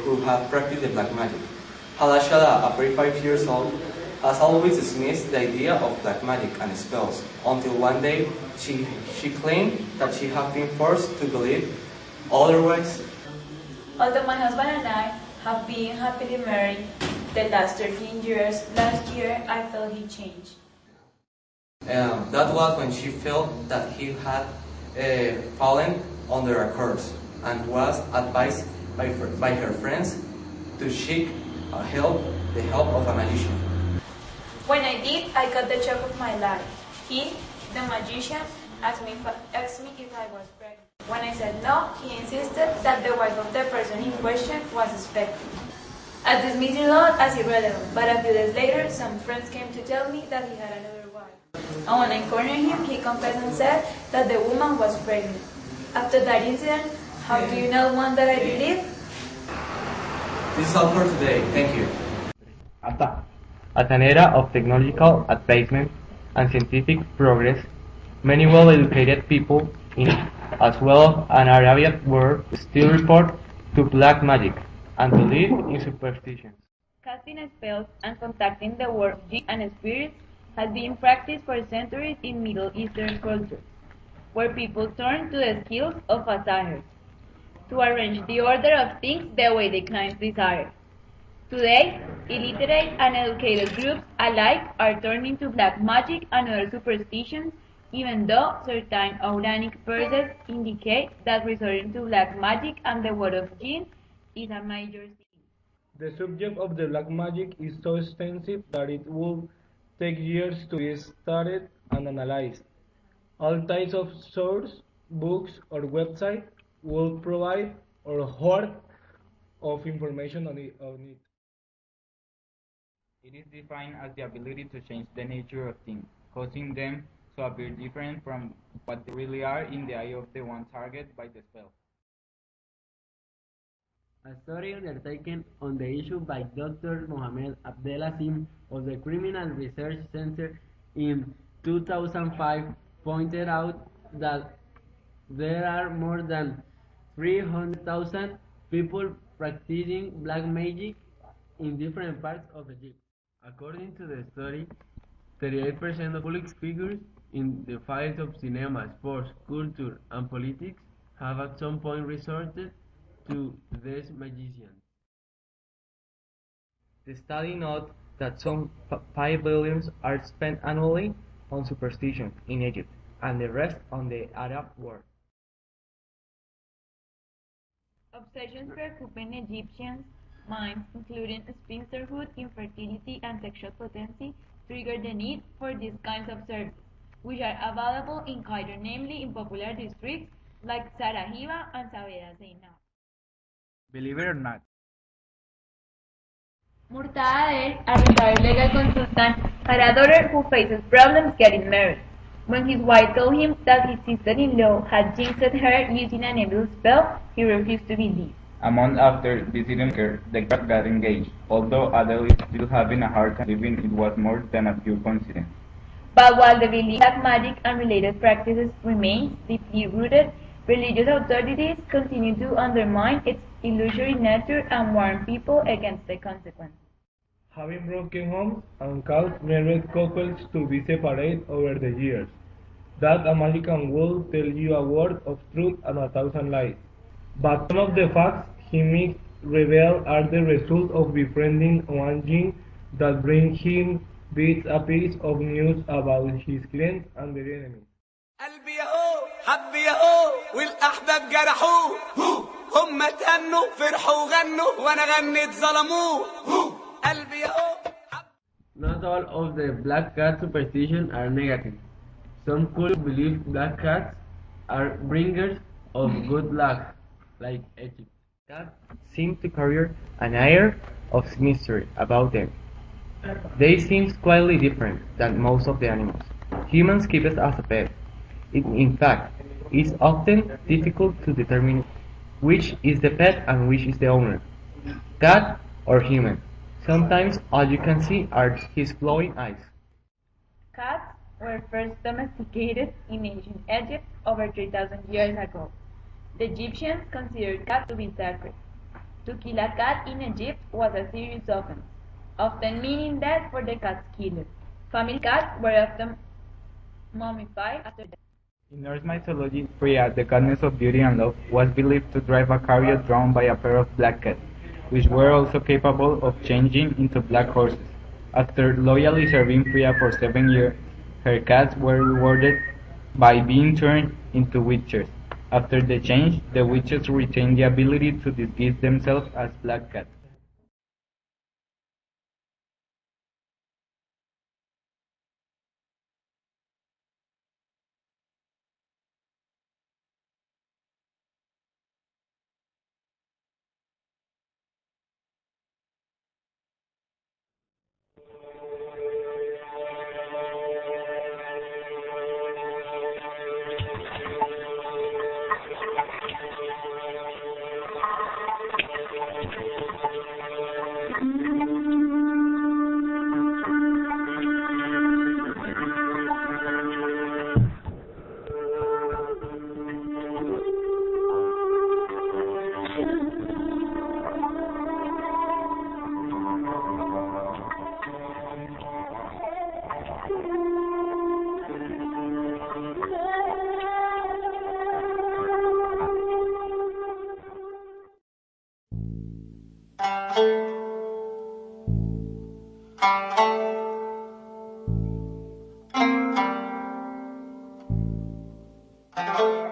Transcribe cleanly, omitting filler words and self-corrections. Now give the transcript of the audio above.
who have practiced the black magic. Halashala, a 35 years old, has always dismissed the idea of black magic and spells, until one day she claimed that she had been forced to believe otherwise. Although my husband and I have been happily married the last 13 years, last year I felt he changed. That was when she felt that he had fallen under a curse and was advised by her friends to seek the help of a magician. When I did, I got the shock of my life. He, the magician, asked me if I was pregnant. When I said no, he insisted that the wife of the person in question was expecting. I dismissed it all as irrelevant, but a few days later, some friends came to tell me that he had another wife. And when I cornered him, he confessed and said that the woman was pregnant. After that incident, how do you not want that I believe? This is all for today. Thank you. At an era of technological advancement and scientific progress, many well-educated people, as well as an Arabian world, still report to black magic and believe in superstitions. Casting spells and contacting the world of jinn and spirits has been practiced for centuries in Middle Eastern cultures, where people turn to the skills of a siher to arrange the order of things the way the clients desire. Today, illiterate and educated groups alike are turning to black magic and other superstitions, even though certain Quranic verses indicate that resorting to black magic and the word of jinn is a major sin. The subject of the black magic is so extensive that it would take years to be studied and analyzed. All types of sources, books, or websites will provide a hoard of information on it. It is defined as the ability to change the nature of things, causing them to appear different from what they really are in the eye of the one targeted by the spell. A study undertaken on the issue by Dr. Mohamed Abdelasim of the Criminal Research Center in 2005 pointed out that there are more than 300,000 people practicing black magic in different parts of Egypt. According to the study, 38% of public figures in the fields of cinema, sports, culture, and politics have at some point resorted to these magicians. The study notes that some 5 billion are spent annually on superstitions in Egypt and the rest on the Arab world. Obsessions preoccupying Egyptians' minds, including spinsterhood, infertility, and sexual potency, trigger the need for these kinds of services, which are available in Cairo, namely in popular districts like Sarahiba and Sabeda Zainab. Believe it or not, Murtada Adel, a retired legal consultant, had a daughter who faces problems getting married. When his wife told him that his sister-in-law had jinxed her using an evil spell, he refused to believe. a month after visiting her, the couple got engaged, although Adele is still having a hard time believing it was more than a pure coincidence. But while the belief that magic and related practices remains deeply rooted, religious authorities continue to undermine its illusory nature and warn people against the consequences. Having broken homes and caused married couples to be separated over the years, that a magician will tell you a word of truth and 1,000 lies. But some of the facts he makes reveal are the result of befriending one jinn that brings him bits a piece of news about his clients and their enemies. قلبي يهو حب يهو والأحباب جرحوه هم تهنوا فرحوا وغنوا وأنا غنيت ظلموه قلبي يهو. Not all of the black cat superstitions are negative. Some cultures believe black cats are bringers of good luck, like Egypt. Cats seem to carry an air of mystery about them. They seem quietly different than most of the animals humans keep as a pet. In fact, it's often difficult to determine which is the pet and which is the owner, cat or human. Sometimes all you can see are his glowing eyes. Cats were first domesticated in ancient Egypt over 3,000 years ago. The Egyptians considered cats to be sacred. To kill a cat in Egypt was a serious offense, often meaning death for the cat's killer. Family cats were often mummified after death. In Norse mythology, Freya, the goddess of beauty and love, was believed to drive a chariot drawn by a pair of black cats, which were also capable of changing into black horses. After loyally serving Freya for 7 years, her cats were rewarded by being turned into witches. After the change, the witches retained the ability to disguise themselves as black cats. Thank you.